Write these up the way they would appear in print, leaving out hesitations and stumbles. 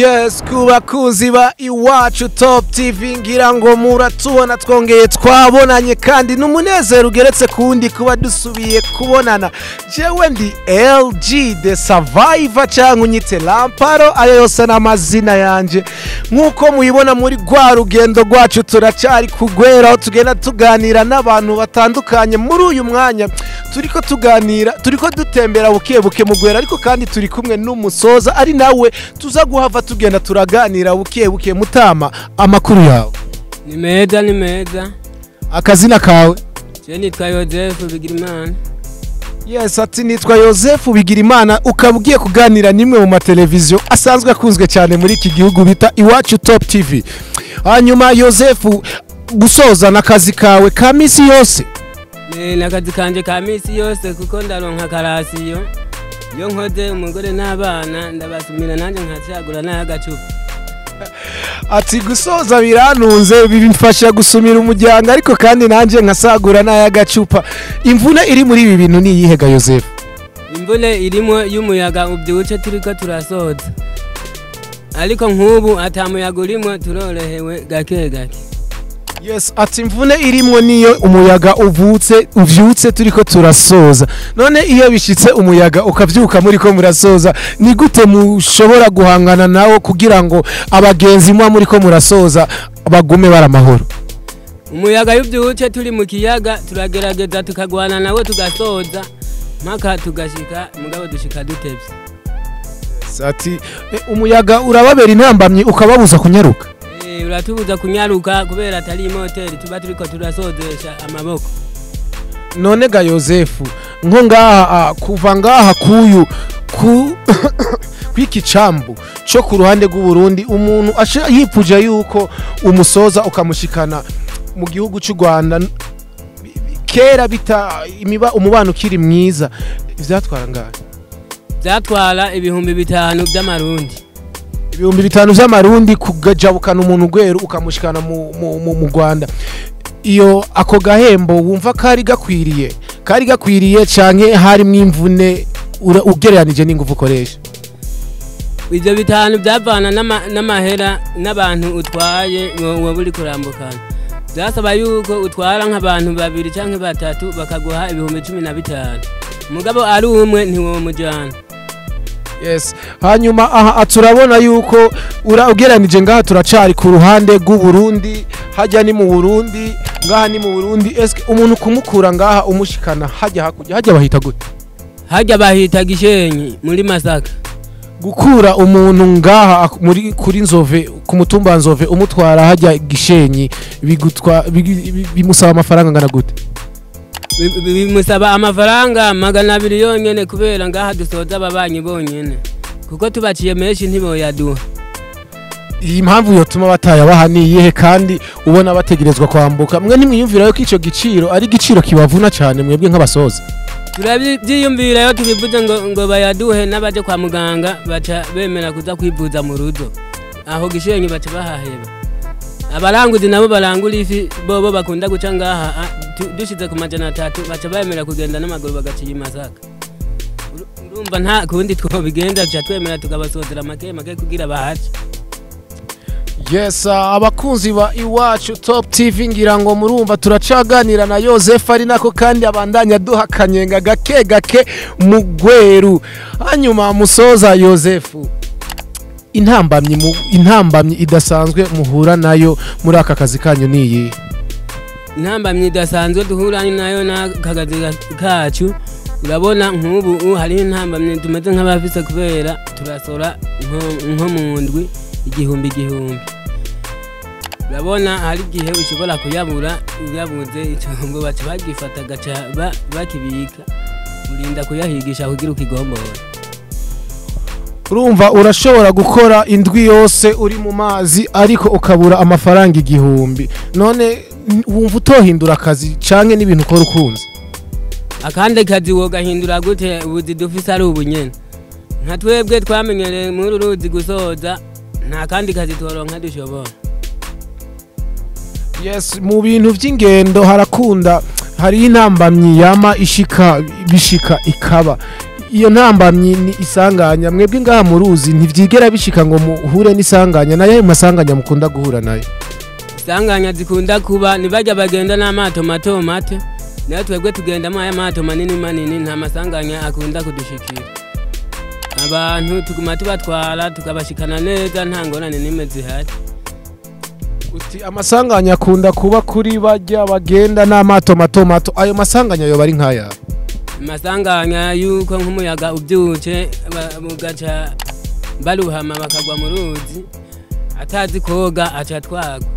Yes, kubakunzi ba iwacu Top TV ngira ngo muratubona twongeye twabonanye kandi n'umunezero ugeretse kundi kuba dusubiye kubonana. Jewe ndi LG the Survivor cyangwa unyite Lamparo, ayo yose n'amazina yanje. Nkuko muyibona muri gwa rugendo rwacu turacyari kugwera aho tugenda tuganira n'abantu batandukanye. Muri uyu mwanya turiko tuganira, turiko dutembera buke mu gwera, ariko kandi turi kumwe n'umusoza ari nawe tuza guhava tugenda turaganira buke Mutama. Amakuru yawe ni meza. Akazina kawe? Je nitwa Yozefu Bigirimana. Yes, ati nitwa Yozefu Bigirimana. Ukaba ugiye kuganira nimwe mu mateleviziyo asanzwe akunzwe cyane muri iki gihugu bita Iwacu Top TV. Hanyuma Yozefu, gusoza n'akazi kawe ka misi yose? Nakazi kanje ka misi yose kuko ndaronka karasiyo. Yo nkoze umugore n'abana ndabasumira nanje nkacagura n'agacupa. Ati gusoza biranunze bimfasha gusumira umuryango, ariko kandi nanje nkasagura n'agacupa. Imvune iri muri ibi bintu ni yihega Yozefu? Imvune irimo y'umuyaga ubyuce turiko turasoza, ariko nk'ubu atamuyaga urimo turorohewe gake. Yes, ati imvune irimo niyo umuyaga uvyutse turiko turasoza. None iyo bishitse umuyaga ukavyuka muri ko murasoza, ni gute mushobora guhangana nawo kugira ngo abagenzi mwa muri ko murasoza bagume baramahoro? Umuyaga y'ubyuce turi mu kiyaga turagerageza tukagwana nawe tugasoza mpaka tugashika, mugabo dushika dutevye. Ati umuyaga urababera intambamye ukababuza kunyaruka? Uratubuza kunyaruka kubera atari moteri tuba turiko turasozesha amaboko. None ga Yozefu, nko ngaha kuva ngaha kuyu kwiki cambu cyo ku ruhande rw'u Burundi, umuntu yipuje yuko umusoza ukamushikana mu gihugu cy'u Rwanda kera bita umubano kiri mwiza, ivyatwara ngaha? Byatwara ibihumbi 5 by'amarundi. Ibihumbi 5 by'amarundi kugajabukana umuntu Rweru ukamushikana mu Rwanda. Iyo ako gahembo wumva kari gakwiriye canke hari mwimvune ugereranije n'ingufu ukoresha? Ibyo 5 byavana n'amahera n'abantu utwaye wowe uri kurambukana. Byasaba yuko utwara nk'abantu 2 canke 3 bakaguha ibihumbi 15. Mugabo ari umwe ntiwo mujana. Yes, hanyuma aha turabona yuko ugeranije ngaha turacari ku ruhande rw'u Burundi, hajya ni mu Burundi, ngaha ni mu Burundi. Eske umuntu kumukura ngaha umushikana hajya bahita gute? Hajya bahita Gishenyi muri Masaka. Gukura umuntu ngaha kuri Nzove, ku mutumba Nzove umutwara hajya Gishenyi bimusaba amafaranga ngana gute? Bimusaba amafaranga 200 yonyene kubera ngaha dusoza ababanyi bonyene, kuko tubaciye menshi ntiboyaduha. Iyi mpamvu yotuma batayabaha ni iyihe kandi ubona bategerezwa kwambuka? Mwe ntimwiyumvira yo kico giciro ari giciro kibavuna cyane mwebwe nk'abasoza? Turabyiyumvira yo tubivuze ngo bayaduhe n'abaje kwa muganga baca bemera kuza kwivuza mu rudo, aho Gishenyi baca bahaheba. Abaranguzi nabo barangura ifi bobo bakunda guca ngaha dushize ku 300 baca bemera kugenda n'amaguru bagaciye Masaka. Urumva nta kundi twobigenda cya twemera tukabasozera make kugira bahaje. Yes, abakunzi ba Iwacu Top TV ngira ngo murumva turacaganira na Yozefu ari nako kandi abandanya duhakanyenga gake mu Rweru. Hanyuma musoza Yozefu, intambamye idasanzwe muhura nayo muri aka kazi kanyu niyi? Intambamye idasanzwe duhura nayo n'akagazi kacu, urabona nk'ubu hari intambamye tumeze nk'abafise kubera turasora nko mu ndwi igihumbi. Urabona hari igihe ushobora kuyabura, uyabuze icombo baca bagifata gaca bakibika, urinda kuyahigisha kugira ukigombora. Urumva urashobora gukora indwi yose uri mu mazi ariko ukabura amafaranga 1000. None wumva utohindura akazi canke n'ibintu ukora ukunze? Akande kazi wogahindura gute ubuzi dufise ari ubunyene? Nka twebwe twamenyereye muri uruzi gusoza, nta kandi kazi toronka dushobora. Yes, mu bintu vy'ingendo harakunda hari intambamyi yama bishika ikaba. iyo ntambamyi ni isanganya mwebwe ngaha mu ruzi ntivyigera bishika ngo muhure n'isanganya nayo masanganya mukunda guhura nayo isanganya zikunda kuba nibajya bagenda n'amato mato mato nayo twebwe tugenda mu aya mato manini manini nta masanganya akunda kudushikira abantu tuguma tubatwara tukabashikana neza nta ngorane nimwe zihari uti amasanganya akunda kuba kuri bajya bagenda n'amato mato mato ayo masanganya yo bari nkaya masanganya yuko nk'umuyaga ubyuce mugaca baruhama bakagwa mu ruzi atazi koga aca twagwa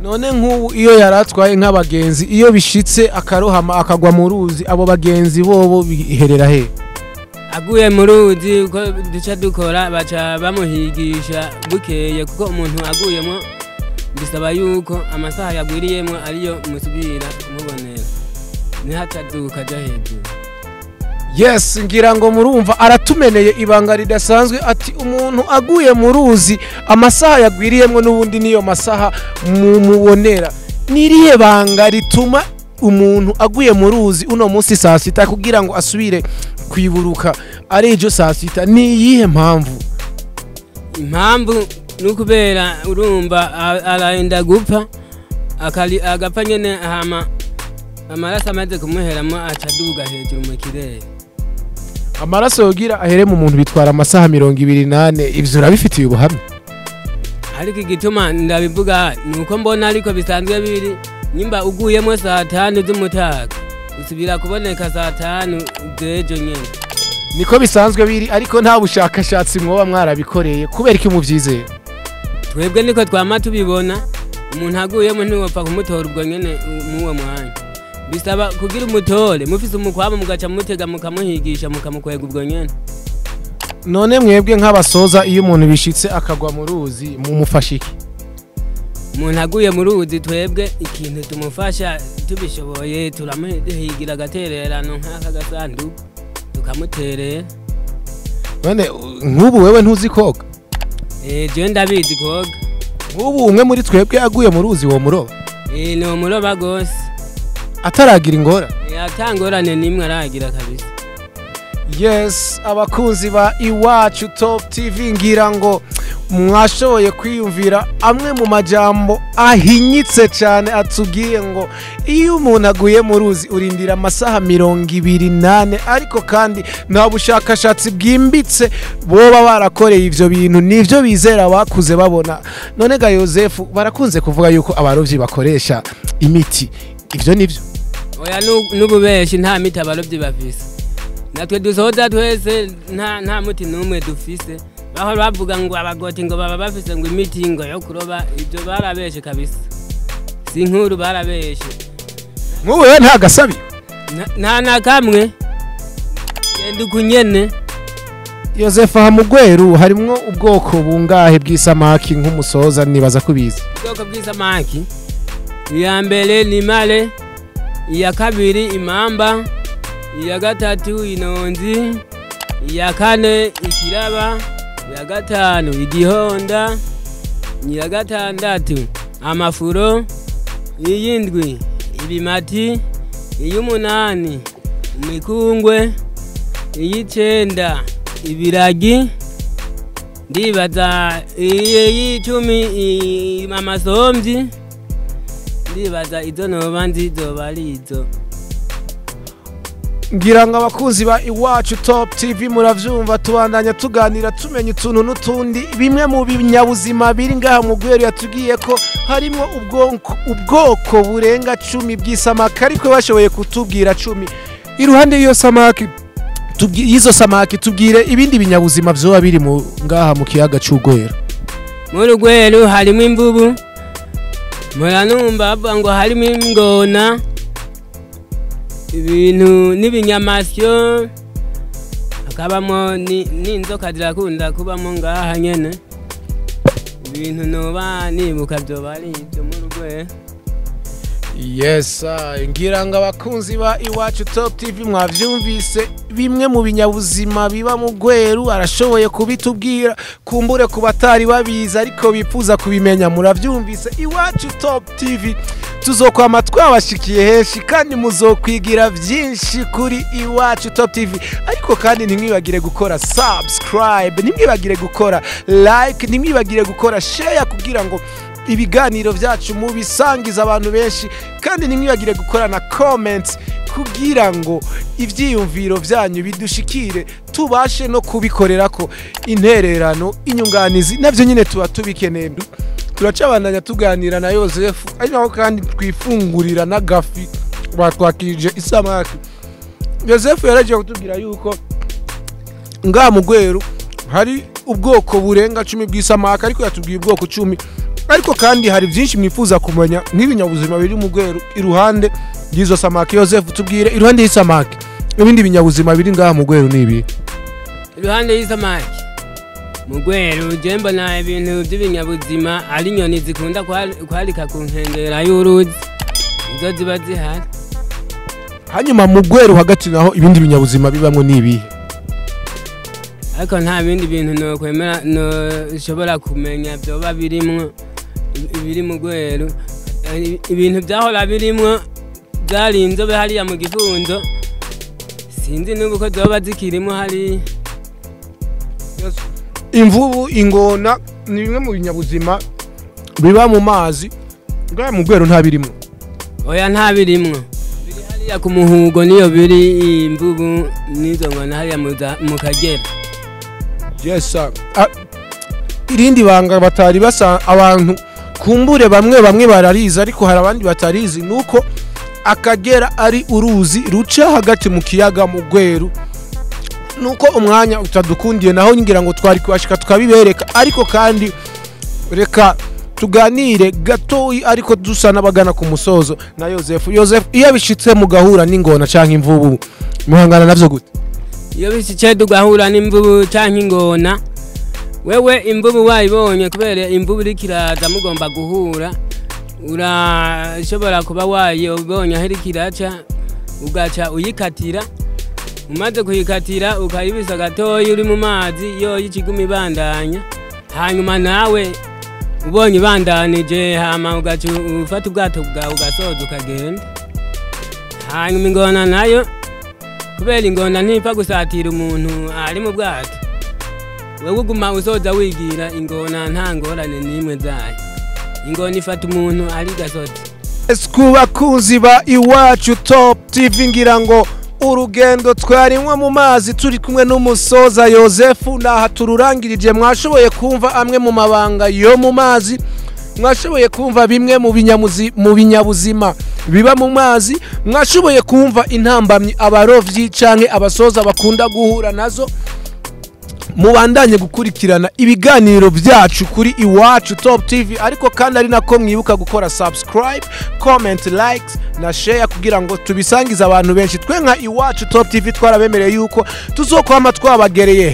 none nk'ubu iyo yaratwaye nk'abagenzi iyo bishitse akarohama akagwa mu ruzi abo bagenzi bobo biherera he aguye mu ruzi uko duca dukora baca bamuhigisha bukeye kuko umuntu aguyemo bisaba yuko amasaha yagwiriyemo ariyo musubira kumubonera nihataduka aja hejuru yes ngira ngo murumva aratumeneye ibanga ridasanzwe ati umuntu aguye mu ruzi amasaha yagwiriyemo n'ubundi niyo masaha mumubonera nirihe banga rituma umuntu aguye mu ruzi uno munsi saa sita kugira ngo asubire kwiburuka ari ejo saa sita ni iyihe mpamvu impamvu nukubera urumva arenda gupfa agapfa nyene hama amaraso amaze kumuheramo acaduga hejuru mu kirere amaraso yogira ahere mu muntu bitwara amasaha 28 ivyo urabifitiye ubuhamya ariko igituma ndabivuga nuko mbona ariko bisanzwe biri nimba uguyemo saa 5 z'umutaga usubira kuboneka saa 5 z'ejo nyene niko bisanzwe biri ariko nta bushakashatsi mwoba mwarabikoreye kubera iki muvyizeye twebwe niko twama tubibona umuntu aguyemo ntiwopfa kumutora ubwo nyene muwo mwanya bisaba kugira umutore mufise umukwabo mugaca mutega mukamuhigisha mukamukwega ubwo nyene none mwebwe nk'abasoza iyo umuntu bishitse akagwa mu ruzi mumufasha iki umuntu aguye mu ruzi twebwe ikintu tumufasha tubishoboye turamuhigira agatererano nk'aka gasanduku tukamuterera none nk'ubu wewe ntuzi koga je ndabizi koga nk'ubu umwe muri twebwe aguye mu ruzi wo muroba ni umuroba gose ataragira ingora atangorane nimwe aragira kabisa yes abakunzi ba Iwacu Top TV ngira ngo mwashoboye kwiyumvira amwe mu majambo ahinyitse cyane atubwiye ngo iyo umuntu aguye mu ruzi urindira amasaha 28 ariko kandi nta bushakashatsi bwimbitse boba barakoreye ivyo bintu nivyo bizera bakuze babona none ga Yozefu barakunze kuvuga yuko abarovyi bakoresha imiti ivyo nivyo oya nububeshi nta miti abarovyi bafise natwe dusoza twese nta muti numwe dufise baho bavuga ngo abagoti ngo baba bafise ngo imiti ngo yo kuroba ibyo barabeshe kabisa si nkuru barabeshe muwe nta gasabi nta kamwe genda kunyene Yozefu aha mu Rweru harimwo ubwoko bungahe bw'isamaki nk'umusoza nibaza kubizi ubwoko bw'isamaki iya mbere ni male iya kabiri imamba iya gatatu inonzi iya kane ikiraba iya gatanu igihonda iya gatandatu amafuro iyindwi ibimati iy'umunani imikungwe iy'icenda ibiragi ndibaza iy'icumi amasomvyi ndibaza izo noba nzizoba ari izo ngira ngo abakunzi ba Iwacu Top TV muravyumva tubandanya tuganira tumenya utuntu n'utundi bimwe mu binyabuzima biri ngaha mu Rweru yatugiye ko harimo ubwoko burenga 10 bw'isamaki ariko bashoboye kutubwira 10 iruhande y'iyo samaki yizo samaki tubwire ibindi binyabuzima vyoba biri mu ngaha mu kiyaga c'Urweru mu Rweru harimo imvubu muranumva bavuga ngo harimo ingona ibintu n'ibinyamasyo akabamo n'inzoka zirakunda kubamo ngaha nyene ibintu noba nibuka vyoba ari ivyo mu Rweru yes ngira ngo abakunzi ba Iwacu Top TV mwavyumvise bimwe mu binyabuzima biba mu Rweru arashoboye kubitubwira kumbure ku batari babiza ariko bifuza kubimenya muravyumvise Iwacu Top TV tuzokwama twabashikiye henshi kandi muzokwigira vyinshi kuri iwacu Top TV. Ariko kandi ntimwibagire gukora subscribe, ntimwibagire gukora like, ntimwibagire gukora share kugira ngo ibiganiro vyacu mubisangiza abantu benshi, kandi ntimwibagire gukora na comment kugira ngo ivyiyumviro vyanyu bidushikire tubashe no kubikorerako intererano, inyunganizi navyo nyine tuba tubikeneye. Turacabandanya tuganira na Yozefu ari naho kandi twifungurira na gafi batwakije isamaki. Yozefu yaraje kutubwira yuko nga mu Rweru hari ubwoko burenga 10 bw'isamaki, ariko yatubwiye ubwoko 10. Ariko kandi hari byinshi mwifuza kumenya nk'ibinyabuzima biri mu Rweru iruhande y'izo samaki. Yozefu tubwire iruhande y'isamaki ibindi binyabuzima biri ngaha mu Rweru nibi. Iruhande y'isamaki mu Rweru je mbona ibintu by'ibinyabuzima ari inyoni zikunda kwarika ku nkengera y'uruzi, izo ziba zihari. Hanyuma mu Rweru hagati naho ibindi binyabuzima bibamwe nibi. Ariko nta bindi bintu no kwemera no shobora kumenya byoba birimwo ibiri mu Rweru. Ibintu byahora birimwo byari inzobe hariya mu gifunzo, sinzi nuko zoba zikirimo hari. Imvubu, ingona ni bimwe mu binyabuzima biba mu mazi. Ngaha mu Rweru nta birimwo. Oya nta birimwo. Biri hariya ku Muhugo niyo biri imvubu nizo ngona hariya mu Kagera. Yes sir. Irindi banga batari basa abantu kumbure bamwe barariza, ariko hari abandi batarizi nuko Akagera ari uruzi ruca hagati mu kiyaga mu Rweru. Nuko umwanya utadukundiye naho ngira ngo twari kwashika tukabibereka, ariko kandi reka tuganire gatoyi ariko dusa nabagana ku musozo na Yozefu. Yozefu, iyo bishitse mu gahura n'ingona canke imvubu muhangana navyo gute? Iyo bishitse tugahura n'imvubu canke ingona, wewe imvubu wayibonye kubera imvubu rikiraza mugomba guhura, urashobora kuba wayibonye aho rikiraca ugaca uyikatira. Umaze kuyikatira ukayibisa gatoyi uri mu mazi yo y'ikigumi bandanya, hanyuma nawe ubonye bandanije hama ugaca ufata ubwato bwawe ugasoza ukagenda. Hanyuma ingona nayo kubera ingona ntipfa gusatira umuntu ari mu bwato, wewe uguma usoza wigira ingona nta ngorane n'imwe zayo. Ingona ifata umuntu ari gasoza. Bakunzi ba iwacu Top TV, ngira ngo urugendo twarimwe mu mazi turi kumwe n'umusoza Yozefu naha tururangirije. Mwashoboye kumva amwe mu mabanga yo mu mazi, mwashoboye kumva bimwe mu binyabuzima biba mu mazi, mwashoboye kumva intambamyi abarovyi canke abasoza bakunda guhura nazo. Mubandanye gukurikirana ibiganiro vyacu kuri iwacu Top TV, ariko kandi ari nako mwibuka gukora subscribe, comment, likes na share kugira ngo tubisangize abantu benshi. Twe nka iwacu Top TV twarabemereye yuko tuzokwama twabagereye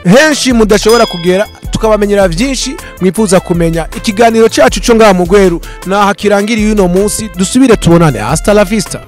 henshi mudashobora kugera, tukabamenyera vyinshi mwifuza kumenya. Ikiganiro cyacu cyo ngaha mu Rweru naha kirangiriye uno munsi, dusubire tubonane. Hasta la vista.